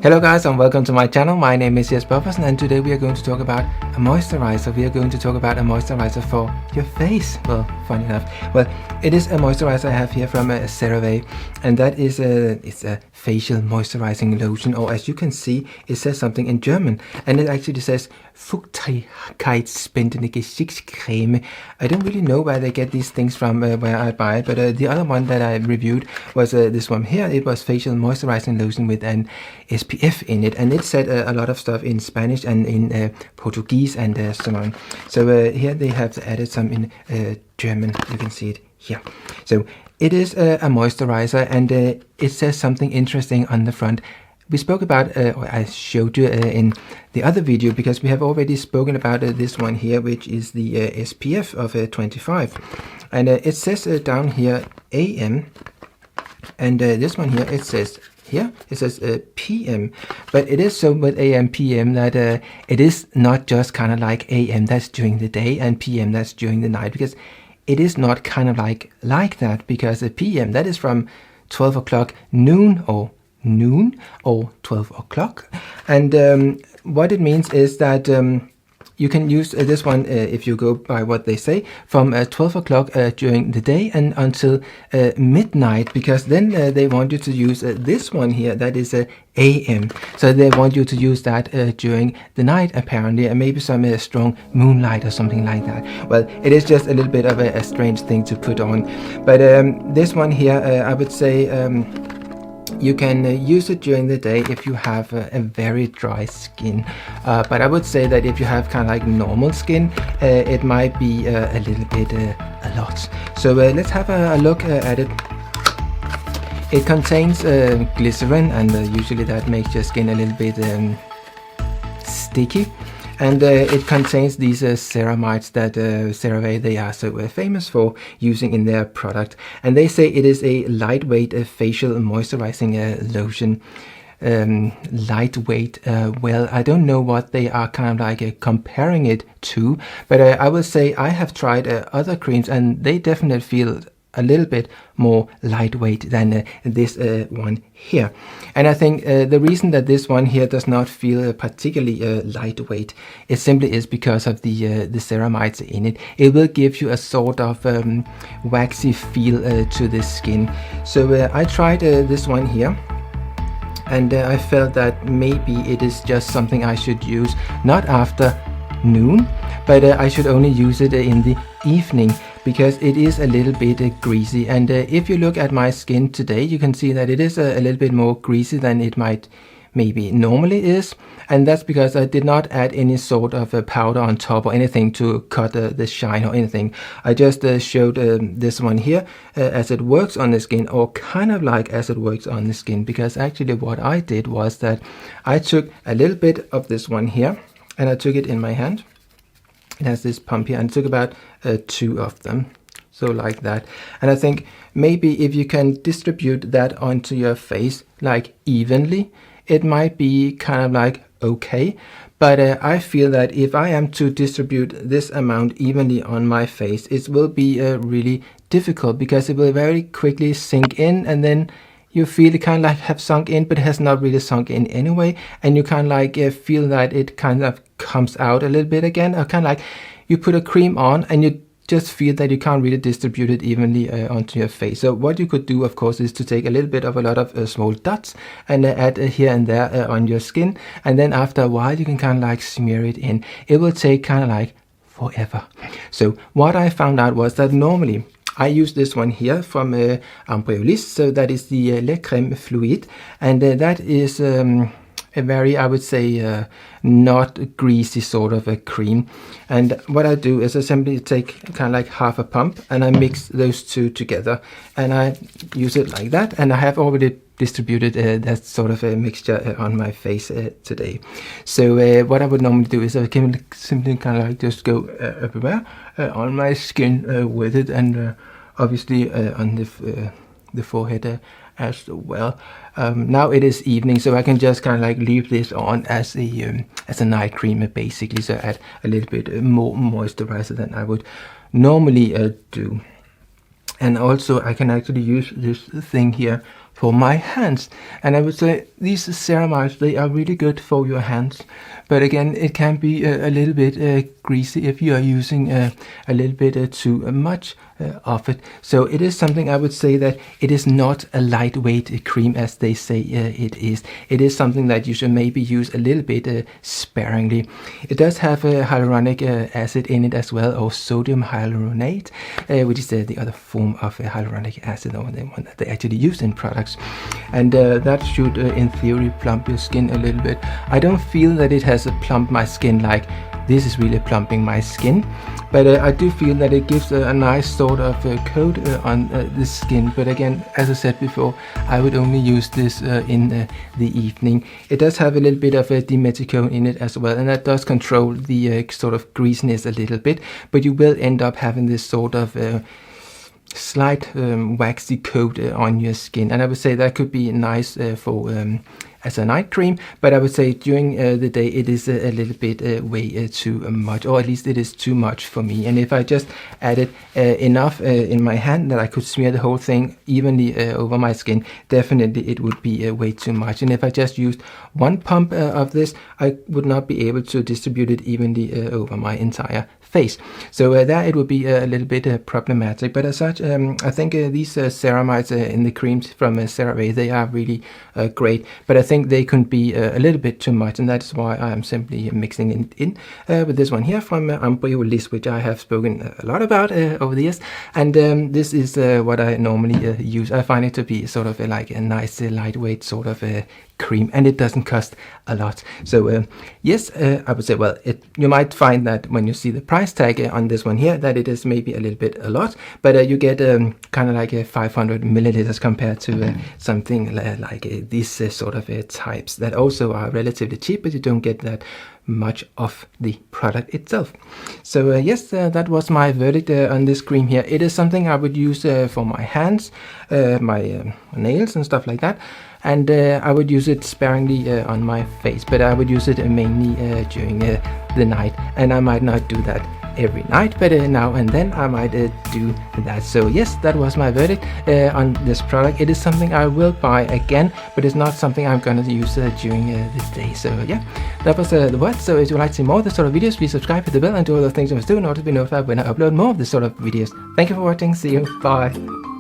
Hello guys and welcome to my channel. My name is Jesper and today we are going to talk about a moisturizer. We are going to talk about a moisturizer for your face. Well, funny enough. Well, it is a moisturizer I have here from CeraVe, and that is it's a facial moisturizing lotion, or as you can see, it says something in German, and it actually says Feuchtigkeitsspendende Gesichtscreme. I don't really know where they get these things from, where I buy it, but the other one that I reviewed was this one here. It was facial moisturizing lotion with an SPF in it, and it said a lot of stuff in Spanish and in Portuguese and so on. So here they have added some in German. You can see it here. So it is a moisturizer, and it says something interesting on the front. We spoke about, or I showed you in the other video, because we have already spoken about this one here, which is the SPF of 25. And it says down here AM, and this one here, it says here, it says PM, but it is so with AM, PM that it is not just kind of like AM, that's during the day, and PM, that's during the night, because it is not kind of like that, because PM, that is from 12 o'clock noon or 12 o'clock. And what it means is that you can use this one, if you go by what they say, from 12 o'clock during the day and until midnight, because then they want you to use this one here, that is AM. So they want you to use that during the night, apparently, and maybe some strong moonlight or something like that. Well, it is just a little bit of a strange thing to put on. But this one here, I would say, you can use it during the day if you have a very dry skin, but I would say that if you have kind of like normal skin, it might be a little bit a lot. So let's have a look at it. It contains glycerin, and usually that makes your skin a little bit sticky. And it contains these ceramides that CeraVe, they are so famous for using in their product. And they say it is a lightweight facial moisturizing lotion. Lightweight, well, I don't know what they are kind of like comparing it to, but I will say I have tried other creams, and they definitely feel a little bit more lightweight than this one here. And I think the reason that this one here does not feel particularly lightweight, it simply is because of the ceramides in it. It will give you a sort of waxy feel to the skin. So I tried this one here, and I felt that maybe it is just something I should use not after noon, but I should only use it in the evening, because it is a little bit greasy. And if you look at my skin today, you can see that it is a little bit more greasy than it might maybe normally is, and that's because I did not add any sort of a powder on top or anything to cut the shine or anything. I just showed this one here as it works on the skin, or kind of like as it works on the skin, because actually what I did was that I took a little bit of this one here, and I took it in my hand. It has this pump here, and I took about 2 of them, so like that. And I think maybe if you can distribute that onto your face like evenly, it might be kind of like okay. But I feel that if I am to distribute this amount evenly on my face, it will be really difficult, because it will very quickly sink in, and then you feel it kind of like have sunk in, but it has not really sunk in anyway, and you kind of like feel that it kind of comes out a little bit again, or kind of like you put a cream on and you just feel that you can't really distribute it evenly onto your face. So what you could do, of course, is to take a little bit of a lot of small dots and add here and there on your skin, and then after a while you can kind of like smear it in. It will take kind of like forever. So what I found out was that normally I use this one here from Ambreolis, so that is the Le Crème Fluide, and that is a very, I would say, not greasy sort of a cream. And what I do is I simply take kind of like half a pump, and I mix those two together, and I use it like that, and I have already distributed that sort of a mixture on my face today. So what I would normally do is I can simply kind of like just go everywhere on my skin with it, and obviously on the forehead as well. Now it is evening, so I can just kind of like leave this on as a night cream basically, so add a little bit more moisturizer than I would normally do. And also I can actually use this thing here for my hands. And I would say these ceramides, they are really good for your hands, but again, it can be a little bit greasy if you are using a little bit too much of it. So it is something I would say that it is not a lightweight cream as they say it is. It is something that you should maybe use a little bit sparingly. It does have hyaluronic acid in it as well, or sodium hyaluronate, which is the other form of hyaluronic acid, or the one that they actually use in products. And that should in theory plump your skin a little bit. I don't feel that it has plumped my skin like this is really plumping my skin, but I do feel that it gives a nice sort of coat on the skin. But again, as I said before, I would only use this in the evening. It does have a little bit of dimethicone in it as well, and that does control the sort of greasiness a little bit, but you will end up having this sort of slight waxy coat on your skin, and I would say that could be nice for as a night cream, but I would say during the day it is a little bit way too much, or at least it is too much for me. And if I just added enough in my hand that I could smear the whole thing evenly over my skin, definitely it would be way too much. And if I just used one pump of this, I would not be able to distribute it evenly over my entire face. So there it would be a little bit problematic. But as such, I think these ceramides in the creams from CeraVe, they are really great, but I think they can be a little bit too much, and that's why I am simply mixing it in with this one here from Embryolisse, which I have spoken a lot about over the years. And this is what I normally use. I find it to be sort of like a nice lightweight sort of cream, and it doesn't cost a lot. So yes, I would say, well, you might find that when you see the price tag on this one here, that it is maybe a little bit a lot, but you get kind of like 500 milliliters compared to something like these sort of types that also are relatively cheap, but you don't get that much of the product itself. So yes, that was my verdict on this cream here. It is something I would use for my hands, my nails and stuff like that, and I would use it sparingly on my face, but I would use it mainly during the night, and I might not do that every night, but now and then I might do that. So yes, that was my verdict on this product. It is something I will buy again, but it's not something I'm gonna use during the day. So yeah, that was the word. So if you'd like to see more of this sort of videos, please subscribe, hit the bell, and do all the things you must do in order to be notified when I upload more of this sort of videos. Thank you for watching. See you. Bye.